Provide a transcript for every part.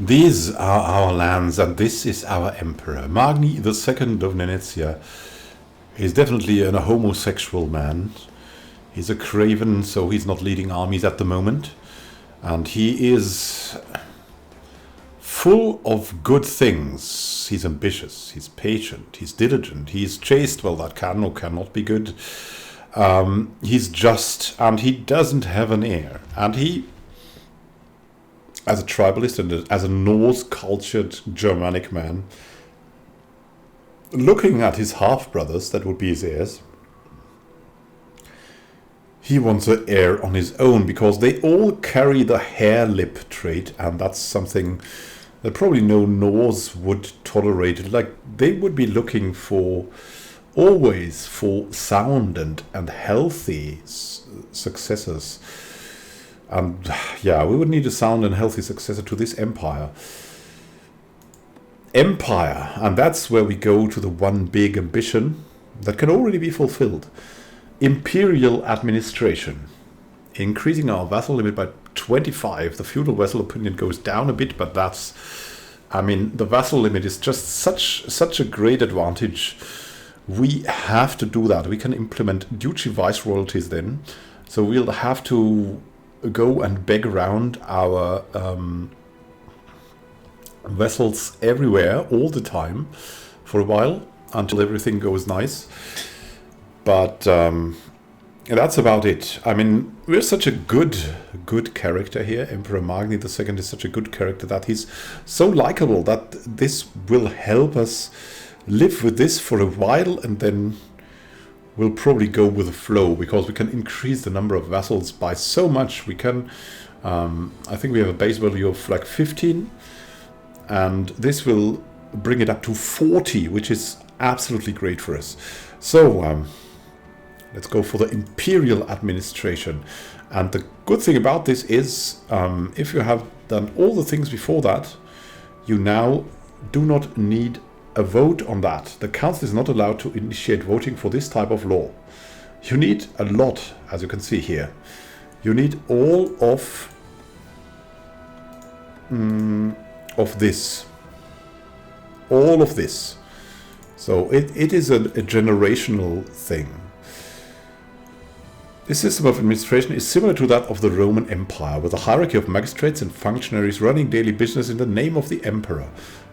These are our lands, and this is our emperor. Magni the second of Venetia is definitely a homosexual man. He's a craven, so he's not leading armies at the moment. And he is full of good things. He's ambitious, he's patient, he's diligent, he's chaste. Well, that can or cannot be good. He's just, and he doesn't have an heir. And he, as a tribalist and as a Norse-cultured Germanic man, looking at his half-brothers, that would be his heirs, he wants an heir on his own, because they all carry the hair lip trait, and that's something that probably no Norse would tolerate. Like, they would be looking for, always for sound and healthy successors. And yeah, we would need a sound and healthy successor to this empire. Empire, and that's where we go to the one big ambition that can already be fulfilled. Imperial administration. Increasing our vassal limit by 25. The feudal vassal opinion goes down a bit, but that's, I mean, the vassal limit is just such a great advantage. We have to do that. We can implement duchy viceroyalties then. So we'll have to go and beg around our vessels everywhere all the time for a while until everything goes nice. But that's about it. I mean, we're such a good character here. Emperor Magni II is such a good character that he's so likable that this will help us live with this for a while, and then we'll probably go with the flow, because we can increase the number of vassals by so much. We can, I think we have a base value of like 15, and this will bring it up to 40, which is absolutely great for us. So let's go for the imperial administration. And the good thing about this is, if you have done all the things before that, you now do not need a vote on that. The council is not allowed to initiate voting for this type of law. You need a lot, as you can see here. You need all of this. All of this. So it is a generational thing. This system of administration is similar to that of the Roman Empire, with a hierarchy of magistrates and functionaries running daily business in the name of the emperor.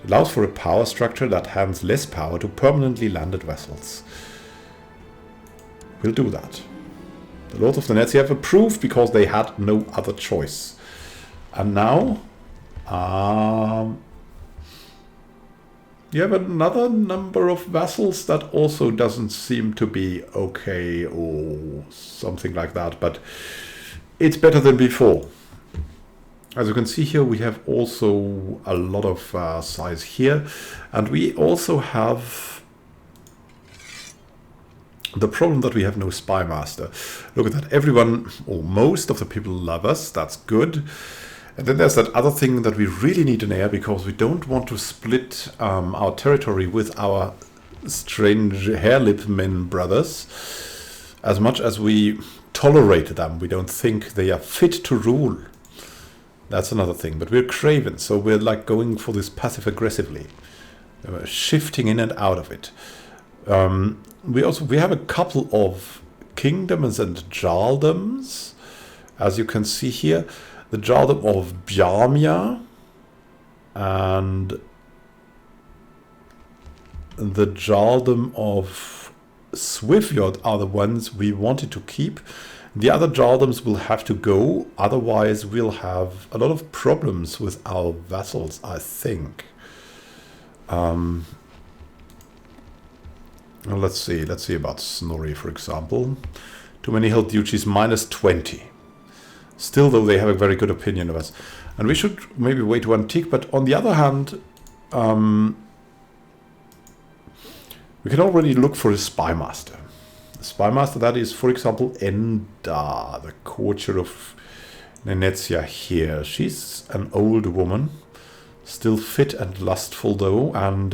It allows for a power structure that hands less power to permanently landed vassals. We'll do that. The Lords of the Venetia have approved because they had no other choice. And now, you have another number of vassals that also doesn't seem to be okay or something like that, but it's better than before. As you can see here, we have also a lot of size here, and we also have the problem that we have no spy master. Look at that. Everyone, or most of the people, love us. That's good. And then there's that other thing that we really need an heir, because we don't want to split our territory with our strange hair-lip men brothers. As much as we tolerate them, we don't think they are fit to rule. That's another thing. But we're craven, so we're like going for this passive-aggressively, shifting in and out of it. We have a couple of kingdoms and jarldoms, as you can see here. The jarldom of Bjarmia and the jarldom of Svifjord are the ones we wanted to keep. The other jarldoms will have to go, otherwise we'll have a lot of problems with our vassals, I think. Well, let's see about Snorri, for example. Too many hill duchies, minus 20. Still, though, they have a very good opinion of us. And we should maybe wait one tick, but on the other hand, we can already look for a spy master. The spy master, that is, for example, Enda, the courtier of Venetia here. She's an old woman, still fit and lustful, though, and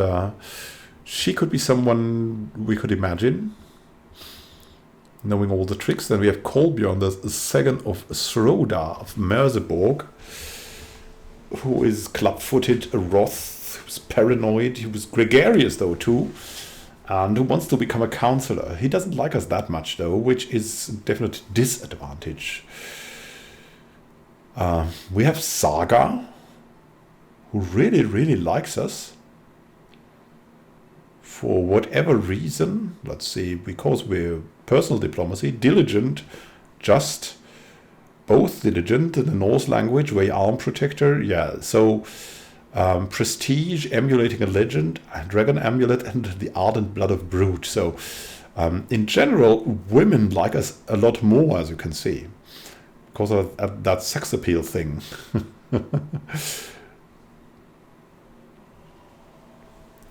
she could be someone we could imagine, knowing all the tricks. Then we have Kolbjorn, the second of Sroda of Merseborg. who is club-footed, a Roth, who's paranoid, he was gregarious though too, and who wants to become a counselor. He doesn't like us that much though, which is a definite disadvantage. We have Saga, who really, really likes us. For whatever reason, let's see, because we're personal diplomacy, diligent, just, both diligent in the Norse language, way arm protector, yeah, so prestige, emulating a legend, dragon amulet, and the ardent blood of brute. So in general, women like us a lot more, as you can see, because of that sex appeal thing.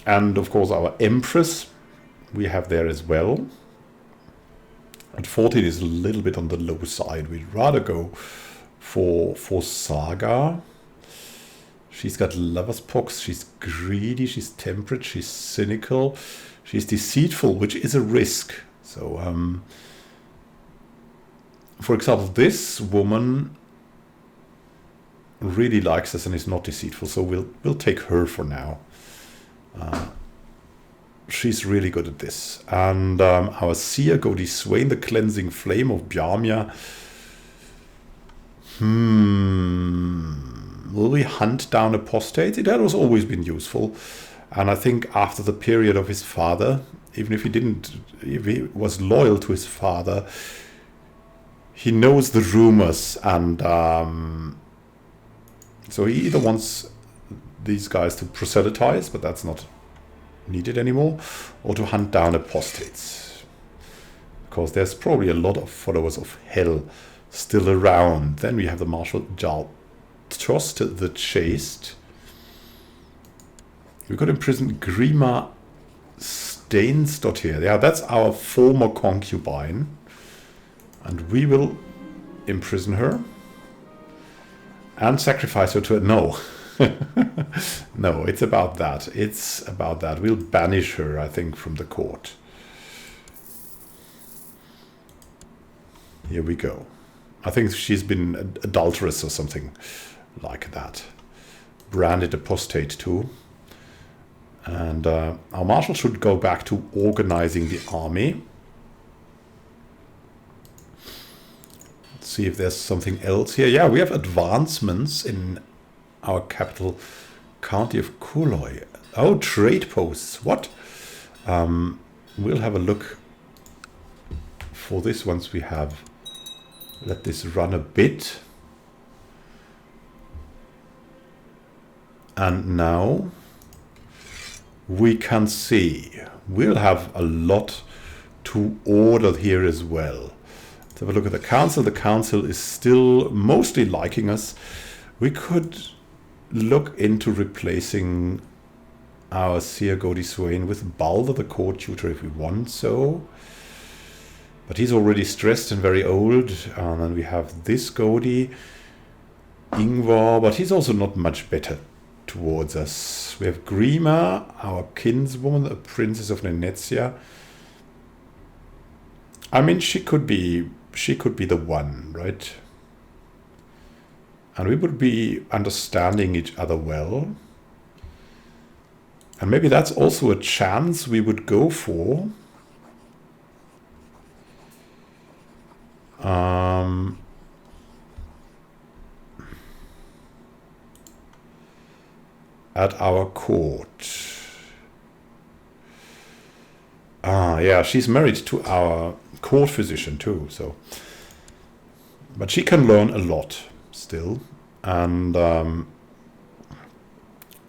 And of course our Empress we have there as well. And 14 is a little bit on the low side. We'd rather go for Saga. She's got lover's pox, she's greedy, she's temperate, she's cynical, she's deceitful, which is a risk. So, for example, this woman really likes us and is not deceitful, so we'll take her for now. She's really good at this. And our seer, Godi Swain, the cleansing flame of Bjarmia. Will we hunt down apostates? It has always been useful. And I think after the period of his father, even if he was loyal to his father, he knows the rumors. And so he either wants these guys to proselytize, but that's not needed anymore, or to hunt down apostates, because there's probably a lot of followers of hell still around. Then we have the Marshal Jarl Trost the Chaste. We could imprison Grima Stainsdottir. Yeah, that's our former concubine, and we will imprison her and sacrifice her to no. No, it's about that. It's about that. We'll banish her, I think, from the court. Here we go. I think she's been adulterous or something like that. Branded apostate too. And our marshal should go back to organizing the army. Let's see if there's something else here. Yeah, we have advancements in our capital county of Kuloi. Oh, trade posts. What? We'll have a look for this once we have let this run a bit. And now we can see we'll have a lot to order here as well. Let's have a look at the council. The council is still mostly liking us. We could look into replacing our Seer Godi Swain with Balder, the court tutor, if we want so. But he's already stressed and very old. And then we have this Godi, Ingvar, but he's also not much better towards us. We have Grima, our kinswoman, a princess of Venetia. I mean, she could be the one, right? And we would be understanding each other well. And maybe that's also a chance we would go for. At our court. Yeah, she's married to our court physician too, so. But she can learn a lot still, and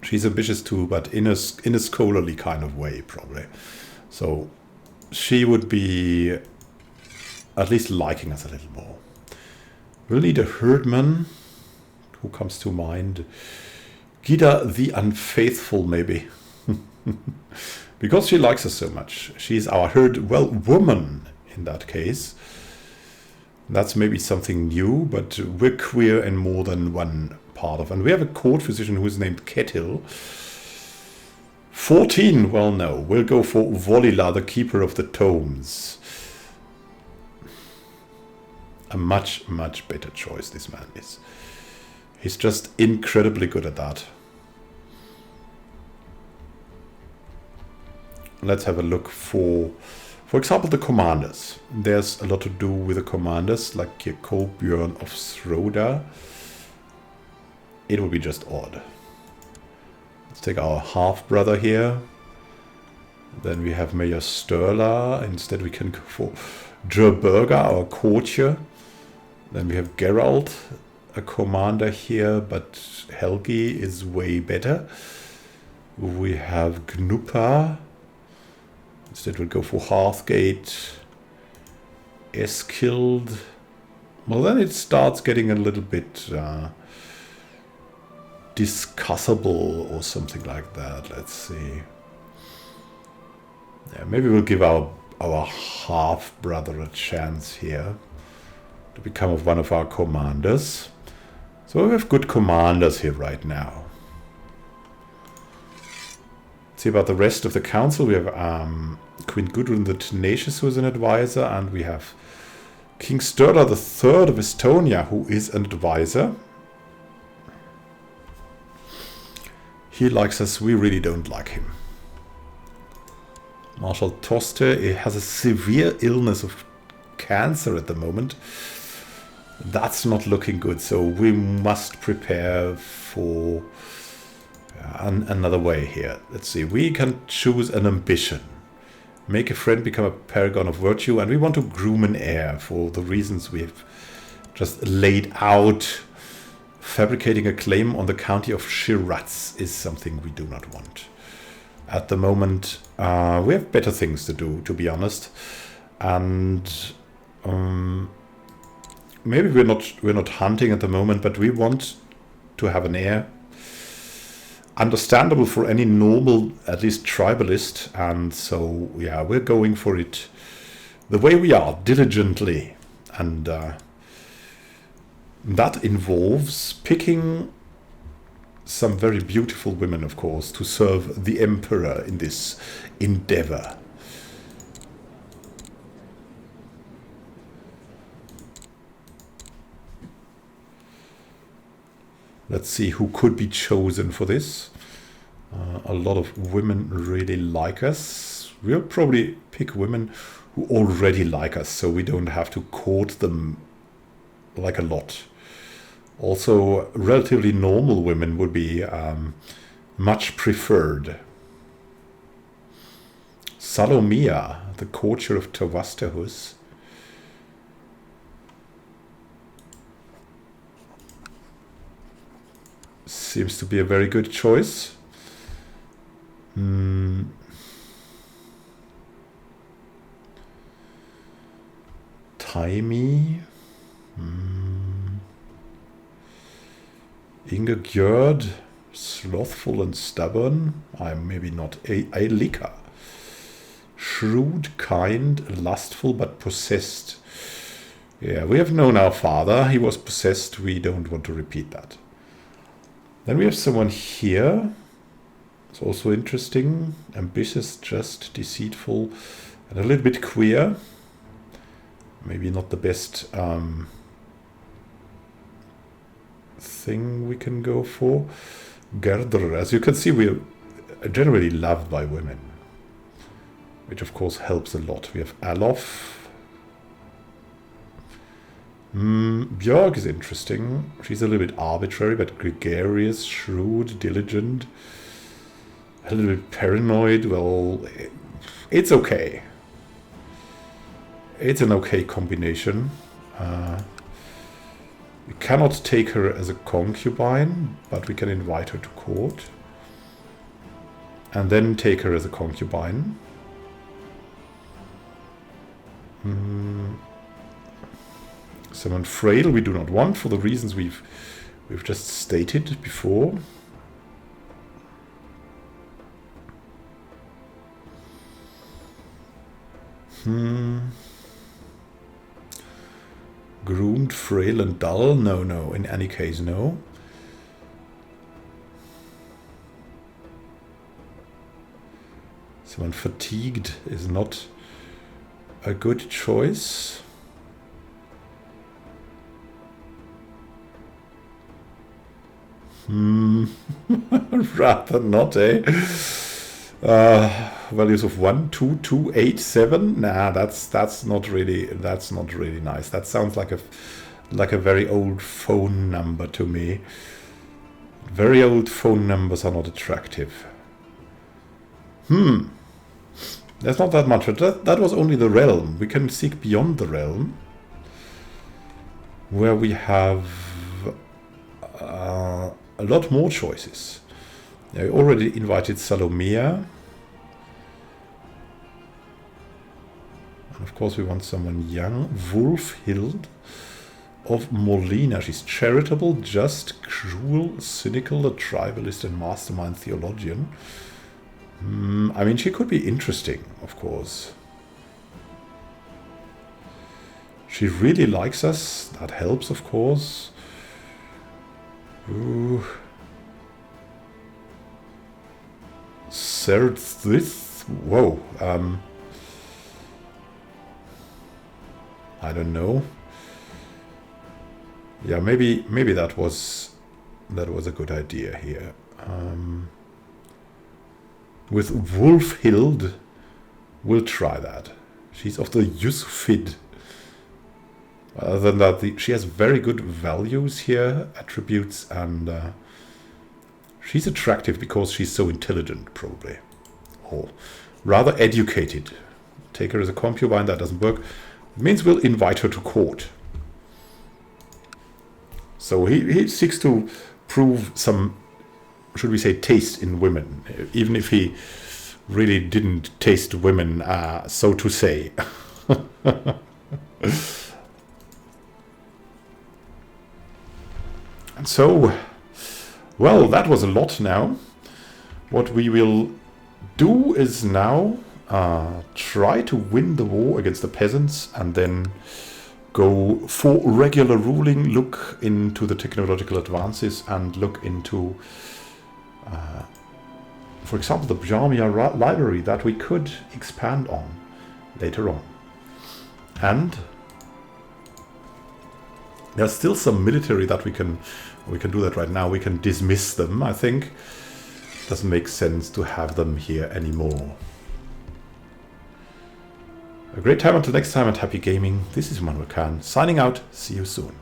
she's ambitious too, but in a scholarly kind of way, probably. So she would be at least liking us a little more. We'll need a herdman. Who comes to mind? Gida the Unfaithful, maybe. Because she likes us so much. She's our woman in that case. That's maybe something new, but we're queer in more than one part of. And we have a court physician who is named Ketil. 14, well, no. We'll go for Volila, the keeper of the tomes. A much, much better choice this man is. He's just incredibly good at that. Let's have a look for example, the commanders. There's a lot to do with the commanders, like Kolbjörn of Throda. It would be just odd. Let's take our half-brother here. Then we have Mayor Sturla. Instead we can go for Gerberga, our courtier. Then we have Geralt, a commander here, but Helgi is way better. We have Gnuppa. Instead we'll go for Hearthgate. Eskild. Well, then it starts getting a little bit discussable or something like that. Let's see. Yeah, maybe we'll give our half-brother a chance here to become one of our commanders. So we have good commanders here right now. Let's see about the rest of the council. We have Queen Gudrun the Tenacious, who is an advisor, and we have King Sturla III of Estonia, who is an advisor. He likes us, we really don't like him. Marshal Toste has a severe illness of cancer at the moment. That's not looking good, so we must prepare for another way here. Let's see, we can choose an ambition. Make a friend become a paragon of virtue, and we want to groom an heir for the reasons we've just laid out. Fabricating a claim on the county of Shiraz is something we do not want. At the moment, we have better things to do, to be honest. And maybe we're not hunting at the moment, but we want to have an heir. Understandable for any normal, at least tribalist, and so yeah, we're going for it the way we are, diligently, and that involves picking some very beautiful women, of course, to serve the emperor in this endeavor. Let's see who could be chosen for this. A lot of women really like us. We'll probably pick women who already like us, so we don't have to court them like a lot. Also, relatively normal women would be much preferred. Salomia, the courtier of Tavastehus. Seems to be a very good choice. Taimi. Ingegjord, slothful and stubborn. I'm maybe not. Aelika. Shrewd, kind, lustful, but possessed. Yeah, we have known our father. He was possessed. We don't want to repeat that. Then we have someone here. It's also interesting. Ambitious, just, deceitful, and a little bit queer. Maybe not the best thing we can go for. Gerdr. As you can see, we're generally loved by women, which of course helps a lot. We have Alof. Björg is interesting. She's a little bit arbitrary, but gregarious, shrewd, diligent, a little bit paranoid. Well, it's okay. It's an okay combination. We cannot take her as a concubine, but we can invite her to court. And then take her as a concubine. Someone frail we do not want for the reasons we've just stated before. Groomed, frail and dull? No, in any case, no. Someone fatigued is not a good choice. Rather not, eh? Values of 1, 2, 2, 8, 7. Nah, that's not really nice. That sounds like a very old phone number to me. Very old phone numbers are not attractive. There's not that much. That was only the realm. We can seek beyond the realm, where we have a lot more choices. I already invited Salomea. And of course we want someone young. Wulfhild of Molina. She's charitable, just, cruel, cynical, a tribalist and mastermind theologian. I mean, she could be interesting, of course. She really likes us. That helps, of course. Ooh. This. Whoa. I don't know. Yeah, maybe that was a good idea here. With Wulfhild, we'll try that. She's of the Yusufid. Other than that, she has very good values here, attributes, and she's attractive because she's so intelligent, probably. Or rather educated. Take her as a concubine, that doesn't work. It means we'll invite her to court. So he seeks to prove some, should we say, taste in women, even if he really didn't taste women, so to say. And so, well, that was a lot now. What we will do is now try to win the war against the peasants and then go for regular ruling, look into the technological advances and look into, for example, the Jamia library that we could expand on later on. And there's still some military that we can do that right now. We can dismiss them, I think. Doesn't make sense to have them here anymore. A great time until next time and happy gaming. This is Immanuel signing out. See you soon.